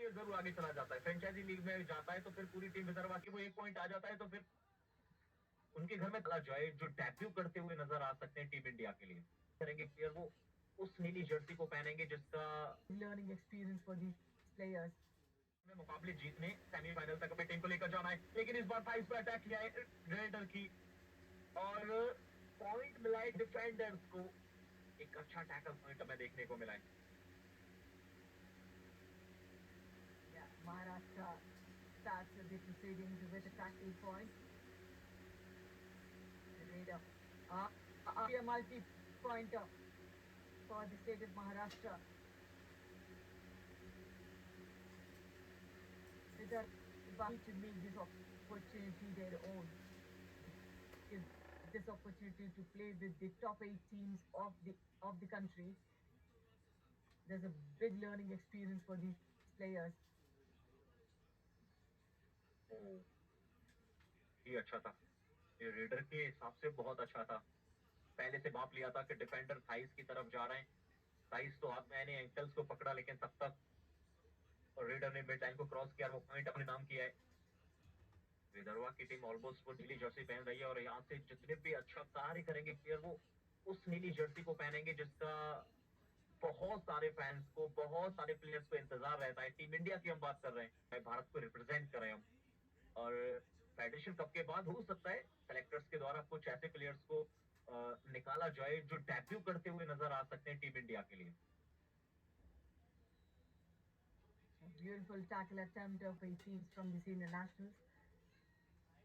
Player जरूर आगे चला जाता है। फ्रेंचाइजी लीग में जाता है तो फिर पूरी टीम विदर्भा की वो 1 पॉइंट आ जाता है, तो फिर उनके घर में चला जाए जो डेब्यू करते हुए नजर आ सकते हैं टीम इंडिया के लिए। करेंगे प्लेयर वो उस नीली जर्सी को पहनेंगे जिसका learning experience for these players. में मुकाबले जीतने सेमीफाइनल तक अपनी टीम को लेकर जाना है, लेकिन इस बार था इस पर अटैक किया है रेडर की और पॉइंट मिला है डिफेंडर्स को। एक अच्छा टैकल पॉइंट हमें देखने को मिला है। Yeah, Maharashtra starts the proceedings with a tackle point. Raider. A multi-pointer for the state of Maharashtra. They're about to make this opportunity their own. Give this opportunity to play with the top 8 teams of the country. There's a big learning experience for these players. ये अच्छा था, ये raider के हिसाब से बहुत अच्छा था। पहले से माप लिया था कि डिफेंडर थाइस की तरफ जा रहे हैं, थाइस तो हाथ में आने एंकल्स को पकड़ा, लेकिन तब तक और रेडर ने मिड लाइन को क्रॉस किया और वो पॉइंट अपने नाम किया है। विदर्भा की टीम ऑलमोस्ट वो नीली जर्सी पहन रही है और यहाँ से जितने भी अच्छा कार्य करेंगे प्लेयर वो उस नीली जर्सी को पहनेंगे जिसका बहुत सारे फैंस को, बहुत सारे प्लेयर्स को इंतजार रहता है। टीम इंडिया की हम बात कर रहे हैं, भारत को रिप्रेजेंट कर रहे हैं हम, और फेडरेशन कप के बाद हो सकता है सेलेक्टर्स के द्वारा कुछ ऐसे प्लेयर्स को निकाला जाए जो डेब्यू करते हुए नजर आ सकते हैं टीम इंडिया के लिए। A beautiful tackle attempt of 18s from the senior nationals.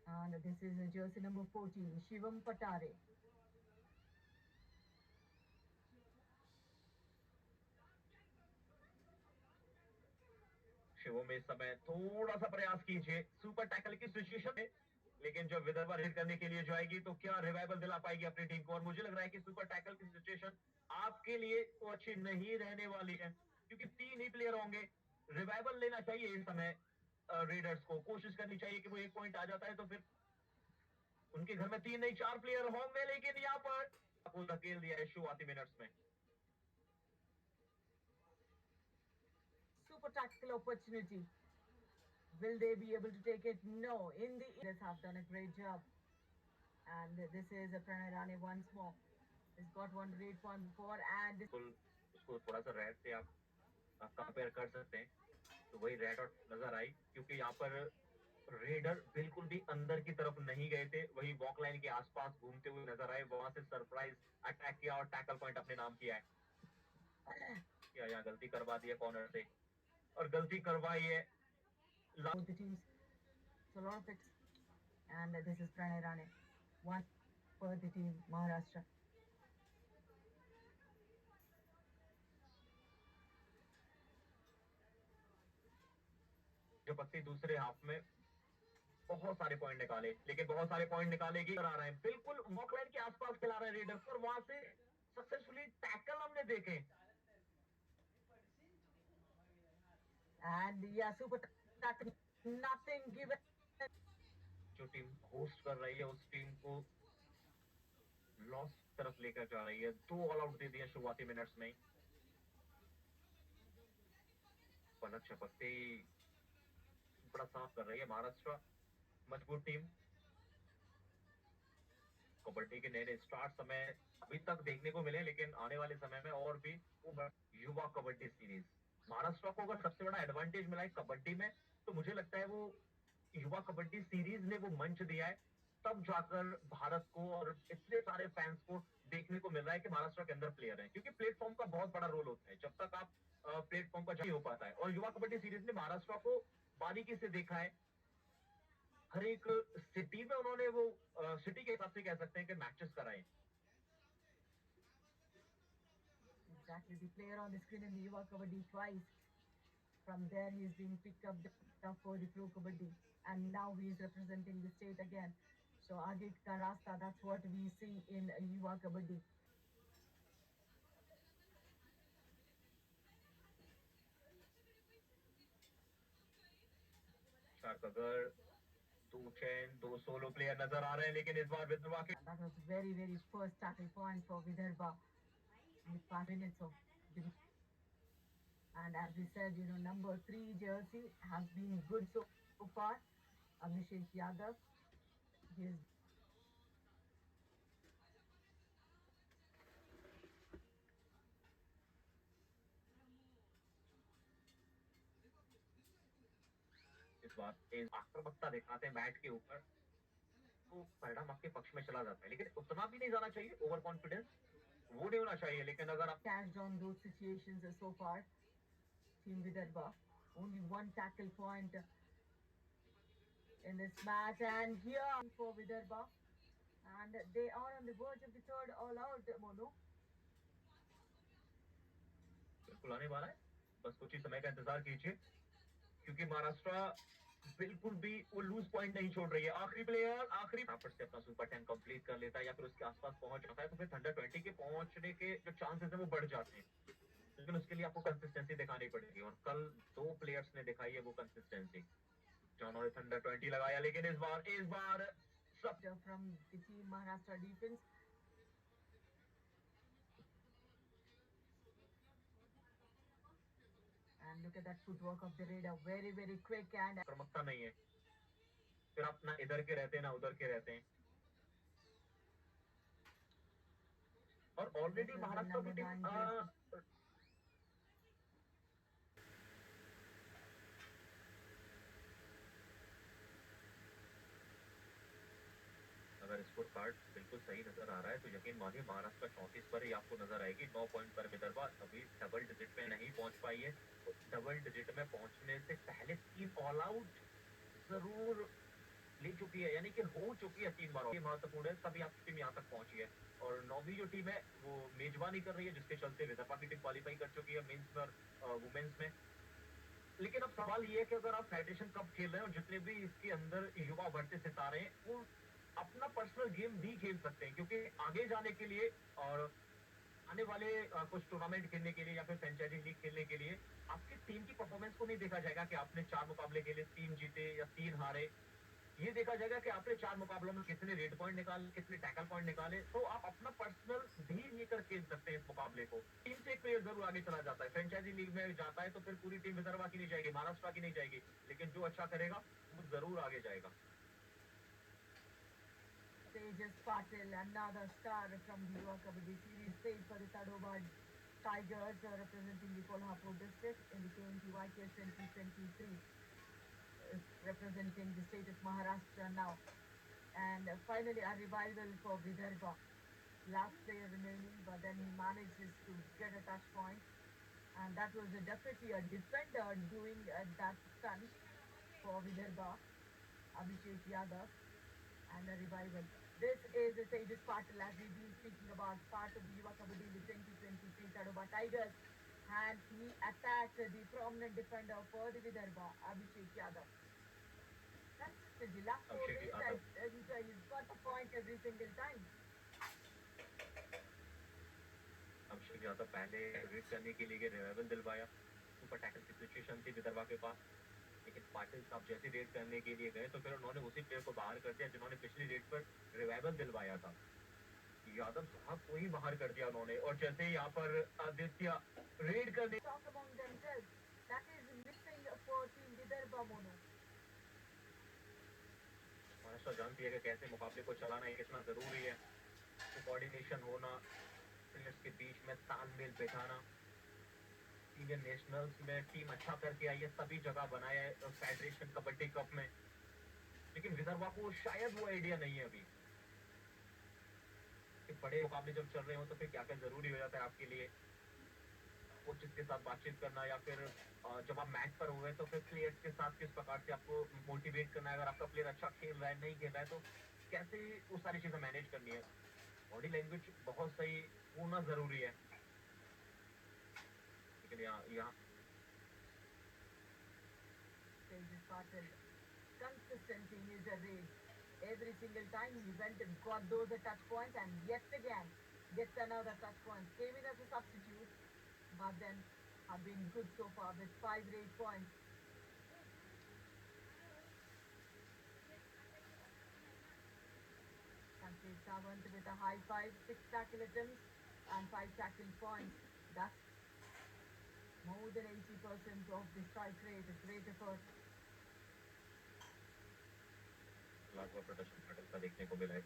And this is jersey number 14, Shivam Patare. Shivam में इस समय थोड़ा सा प्रयास कीजिए सुपर टैकल की सिचुएशन है, लेकिन जब विदर्भा रेड करने के लिए जाएगी तो क्या रिवाइवल दिला पाएगी अपनी टीम को, और मुझे लग रहा है कि सुपर टैकल की सिचुएशन आपके लिए तो अच्छी नहीं रहने वाली है क्योंकि 3 ही प्लेयर होंगे। रिवाइवल लेना चाहिए इस समय, रेडर्स को कोशिश करनी चाहिए कि वो 1 पॉइंट आ जाता है तो फिर उनके घर में 3 नहीं 4 प्लेयर होंगे, लेकिन यहाँ पर आपको धकेल दिया है शुरुआती मिनट्स में। Super tactical opportunity. Will they be able to take it? No. In the Indians have done a great job. And this is a Pranay Rane once more. He's got one great point before and this उसको थोड़ा सा red से आप compare कर सकते हैं, तो वही रेड आउट नजर आई क्योंकि यहाँ पर रेडर बिल्कुल भी अंदर की तरफ नहीं गए थे, वही वॉक लाइन के आसपास घूमते हुए नजर आए, वहां से सरप्राइज अटैक किया और टैकल पॉइंट अपने नाम किया है। क्या यहाँ गलती करवा दी है कॉर्नर से, और गलती करवाई है both the teams. So a lot of it. And this is Pranay Rane. One for the team, Maharashtra. जो पत्ती दूसरे हाफ में बहुत सारे पॉइंट निकाले, लेकिन बहुत सारे पॉइंट निकालेगी करा रहे हैं, बिल्कुल वॉक लाइन के आसपास खिला रहे हैं रेडर्स और वहां से सक्सेसफुली टैकल हमने देखे। And yeah, super tackle. Nothing given. जो टीम होस्ट कर रही है उस टीम को लॉस तरफ लेकर जा रही है, 2 ऑल आउट दे दिए शुरुआती मिनट्स में। पलक झपकते ही बड़ा साफ कर रही है महाराष्ट्र, मजबूत टीम। कबड्डी के नए नए स्टार्ट समय अभी तक देखने को मिले, लेकिन आने वाले समय में और भी वो युवा कबड्डी सीरीज महाराष्ट्र को अगर सबसे बड़ा एडवांटेज मिला है कबड्डी में, तो मुझे लगता है वो युवा कबड्डी सीरीज ने वो मंच दिया है, तब जाकर भारत को और इतने सारे फैंस को देखने को मिल रहा है कि महाराष्ट्र के अंदर प्लेयर हैं, क्योंकि प्लेटफॉर्म का बहुत बड़ा रोल होता है, जब तक आप प्लेटफॉर्म पर नहीं हो पाता है, और युवा कबड्डी सीरीज ने महाराष्ट्र को बारीकी से देखा है। हर एक सिटी में उन्होंने वो सिटी के हिसाब से कह सकते हैं कि मैचेस कराए। Exactly. The player on the screen in the Yuva Kabaddi twice. From there, he's being picked up for the Pro Kabaddi. And now he's representing the state again. So, Agit Karasta, that's what we see in Yuva Kabaddi. अगर 2 चैन 2 solo player नजर आ रहे हैं, लेकिन इस बार विदर्भा के That was very, very first tackle point for Vidarbha in the 5 minutes of the And as we said, number 3 jersey has been good so far. Abhishek Yadav, his इस बार तेज आक्रामकता दिखाते हैं बैट के ऊपर, तो परिणाम आपके पक्ष में चला जाता है, लेकिन उतना भी नहीं जाना चाहिए, ओवर कॉन्फिडेंस वो नहीं होना चाहिए। लेकिन अगर आप cashed on those situations so far. Team Vidarbha, only one tackle point in this match, and here for Vidarbha, and they are on the verge of the third all out, Monu. बिल्कुल आने वाला है, बस कुछ ही समय का इंतजार कीजिए, क्योंकि महाराष्ट्र बिल्कुल भी वो लूज पॉइंट नहीं छोड़ रही है। आखिरी प्लेयर आखिरी पर से अपना सुपर 10 कंप्लीट कर लेता है या फिर उसके आसपास पहुंच जाता है, तो फिर अंडर 20 के पहुंचने के जो चांसेस है वो बढ़ जाते हैं। लेकिन उसके लिए आपको कंसिस्टेंसी दिखानी पड़ेगी, और कल दो प्लेयर्स ने दिखाई है वो कंसिस्टेंसी, जिन्होंने अंडर 20 लगाया। लेकिन इस बार सब From the team Maharashtra defense, and look at that footwork of the Raider, very very quick and आक्रामकता नहीं है, फिर आप ना इधर के रहते हैं ना उधर के रहते हैं, और this already was the Maharashtra की number टीम 9 jersey. अगर स्कोर कार्ड बिल्कुल सही नजर आ रहा है तो यकीन मानिए महाराष्ट्र 34 पर ही आपको नजर आएगी, 9 पॉइंट पर विदर्भा अभी डबल डिजिट में नहीं पहुंच पाई है। तो डबल डिजिट में पहुंचने से पहले 3 ऑल आउट जरूर ले चुकी है, यानी कि हो चुकी है 3 बार, ये महत्वपूर्ण है, तभी आपकी टीम यहाँ तक पहुंची है। और नौवीं जो टीम है वो मेजबानी कर रही है, जिसके चलते विदर्भा की टीम क्वालिफाई कर चुकी है मेंस में और वुमेन्स में। लेकिन अब सवाल ये है कि अगर आप फेडरेशन कप खेल रहे हैं और जितने भी इसके अंदर युवा बढ़ते सितारे हैं वो अपना पर्सनल गेम भी खेल सकते हैं, क्योंकि आगे जाने के लिए और आने वाले कुछ टूर्नामेंट खेलने के लिए या फिर फ्रेंचाइजी लीग खेलने के लिए आपकी टीम की परफॉर्मेंस को नहीं देखा जाएगा कि आपने 4 मुकाबले खेले, 3 जीते या 3 हारे। ये देखा जाएगा कि आपने 4 मुकाबलों में कितने रेड पॉइंट निकाले, कितने टैकल पॉइंट निकाले, तो आप अपना पर्सनल भी लेकर खेल सकते हैं इस मुकाबले को। टीम से एक प्लेयर जरूर आगे चला जाता है, फ्रेंचाइजी लीग में जाता है तो फिर पूरी टीम विदर्भा की नहीं जाएगी, महाराष्ट्र की नहीं जाएगी, लेकिन जो अच्छा करेगा वो जरूर आगे जाएगा। Tejas Patil, another star from the Yuva Kabaddi series, played for the Tadoba Tigers, representing the Kolhapur district in the KMT YKS 2023, representing the state of Maharashtra now. And finally, a revival for Vidarbha. Last player remaining, but then he manages to get a touch point, and that was definitely a defender doing that stunt for Vidarbha, Abhishek Yadav, and a revival. This is Tejas Patil, as we've been speaking about, part of the Yuva Kabaddi, the 2023 Tadoba Tigers, and he attacked the prominent defender for the Vidarbha, Abhishek Yadav. Consistently, last 4 days, Abhishek I Yadav think he's got a point every single time. Abhishek Yadav पहले red करने के लिए revival दिलवाया, super tackle की situation थी विदर्भा के पास, लेकिन पाटिल साहब जैसे रेड करने के लिए गए तो फिर उन्होंने उसी प्लेयर को बाहर कर दिया जिन्होंने पिछली रेड पर रिवाइवल दिलवाया था। यादव साहब को ही बाहर कर दिया उन्होंने, और जैसे ही यहाँ पर आदित्य रेड करने Talk among themselves. That is missing for Team Vidarbha, Mono. Maharashtra जानती है कि कैसे मुकाबले को चलाना है कितना जरूरी है, तो कोऑर्डिनेशन होना, प्लेयर्स के बीच में तालमेल बैठाना, इंडियन नेशनल्स में टीम अच्छा करके आई है, सभी जगह बनाया है फेडरेशन कबड्डी कप में, लेकिन विदर्भा को शायद वो आइडिया नहीं है अभी कि बड़े मुकाबले जब चल रहे हो तो फिर क्या क्या जरूरी हो जाता है आपके लिए, कोचेस के साथ बातचीत करना, या फिर जब आप मैच पर हुए तो फिर प्लेयर्स के साथ किस प्रकार से आपको मोटिवेट करना है, अगर आपका प्लेयर अच्छा खेल रहा है नहीं खेल रहा है तो कैसे वो सारी चीजें मैनेज करनी है। बॉडी लैंग्वेज बहुत सही होना जरूरी है, लेकिन यहाँ Tejas Patil, consistent in his raid. Every single time he went and got those touch points, and yet again gets another touch point. Came in as a substitute, but then have been good so far with 5 rate points. Sanket Sawant with a high 5, 6 tackle attempts, and 5 tackle points. That's More than 80% of the strike rate, a great effort. लाजवाब प्रदर्शन पाटिल का देखने को मिला है।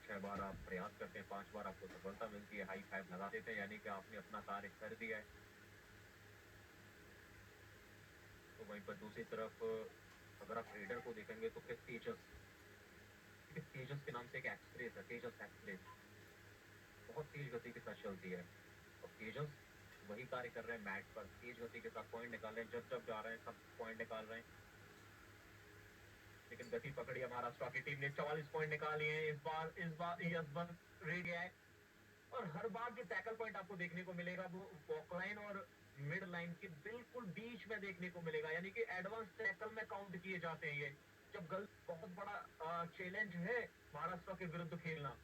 6 बार आप प्रयास करते हैं, 5 बार आपको सफलता मिलती है, हाई फाइव लगा देते हैं, यानी कि आपने अपना कार्य कर दिया है। तो वहीं पर दूसरी तरफ अगर आप रेडर को देखेंगे तो फिर तेजस, तेजस के नाम से एक एक्सप्रेस है, तेजस एक्सप्रेस, बहुत तेज गति के साथ चलती है। और तेजस वही कार्य कर रहे हैं मैट पर, तेज गति के साथ पॉइंट निकाल रहे हैं, जब जब जा रहे हैं सब पॉइंट निकाल रहे हैं। लेकिन गति पकड़ी है महाराष्ट्र की टीम ने, 44 पॉइंट निकाले हैं इस बार यशवंत रेड्डी है। और हर बार जो टैकल पॉइंट आपको देखने को मिलेगा वो वॉक लाइन और मिड लाइन के बिल्कुल बीच में देखने को मिलेगा, यानी कि एडवांस टैकल में काउंट किए जाते हैं ये। जब गलत, बहुत बड़ा चैलेंज है महाराष्ट्र के विरुद्ध खेलना।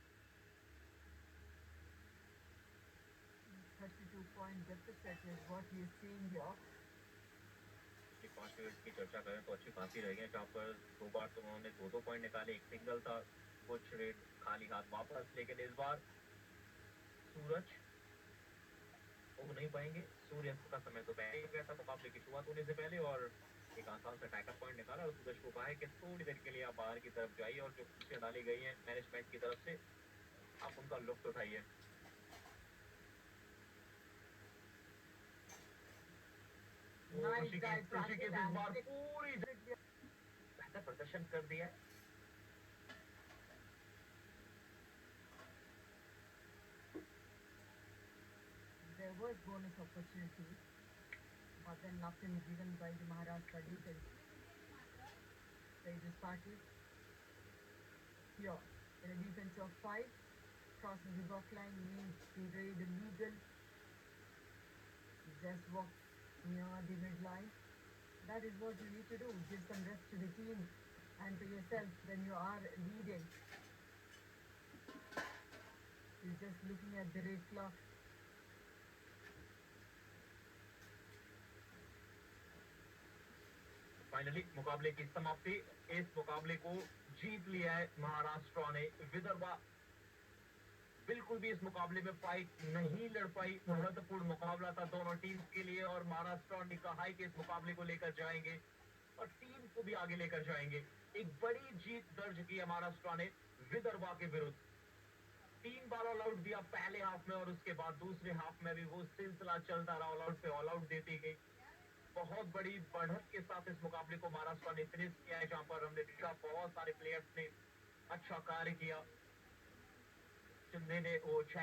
32-point deficit is what he is seeing here. 5 minute की चर्चा करें तो अच्छी खासी रह गई, जहाँ पर 2 बार तो उन्होंने 2-2 पॉइंट निकाले, एक सिंगल था, कुछ रेड खाली हाथ वापस। लेकिन इस बार सूरज उग नहीं पाएंगे, सूर्यास्त का समय तो पहले हो गया था मुकाबले की शुरुआत होने से पहले, और एक आसान सा टैकल पॉइंट निकाला और सूरज को कहा है कि थोड़ी देर के लिए आप बाहर की तरफ जाइए और जो कुर्सियां डाली गई हैं मैनेजमेंट की तरफ से आप उनका लुत्फ उठाइए। Nice dive ऋषिकेश practice इस and बार six. पूरी बेहतर प्रदर्शन कर दिया है। There was bonus opportunity, but then nothing given by the Maharashtra defense. Tejas Patil here in a defense of 5, crosses the block line, means the raid illegal. He just walks near the midline. That is what you need to do. Give some rest to the team and to yourself when you are leading. He's just looking at the race clock. Finally मुकाबले की समाप्ति, इस मुकाबले को जीत लिया है महाराष्ट्र ने। विदर्भा बिल्कुल भी इस मुकाबले में फाइट नहीं लड़ पाई, महत्वपूर्ण मुकाबला था दोनों टीम के लिए, और महाराष्ट्र ने कहा है कि इस मुकाबले को लेकर जाएंगे और टीम को भी आगे लेकर जाएंगे। एक बड़ी जीत दर्ज की है महाराष्ट्र ने विदर्भा के विरुद्ध। 3 बार ऑल आउट दिया पहले हाफ में, और उसके बाद दूसरे हाफ में भी वो सिलसिला चलता रहा, ऑल आउट पे ऑल आउट देती गई। बहुत बड़ी बढ़त के साथ इस मुकाबले को महाराष्ट्र ने फिनिश किया है, जहां पर हमने देखा बहुत सारे प्लेयर्स ने अच्छा कार्य किया। शिंदे ने वो 6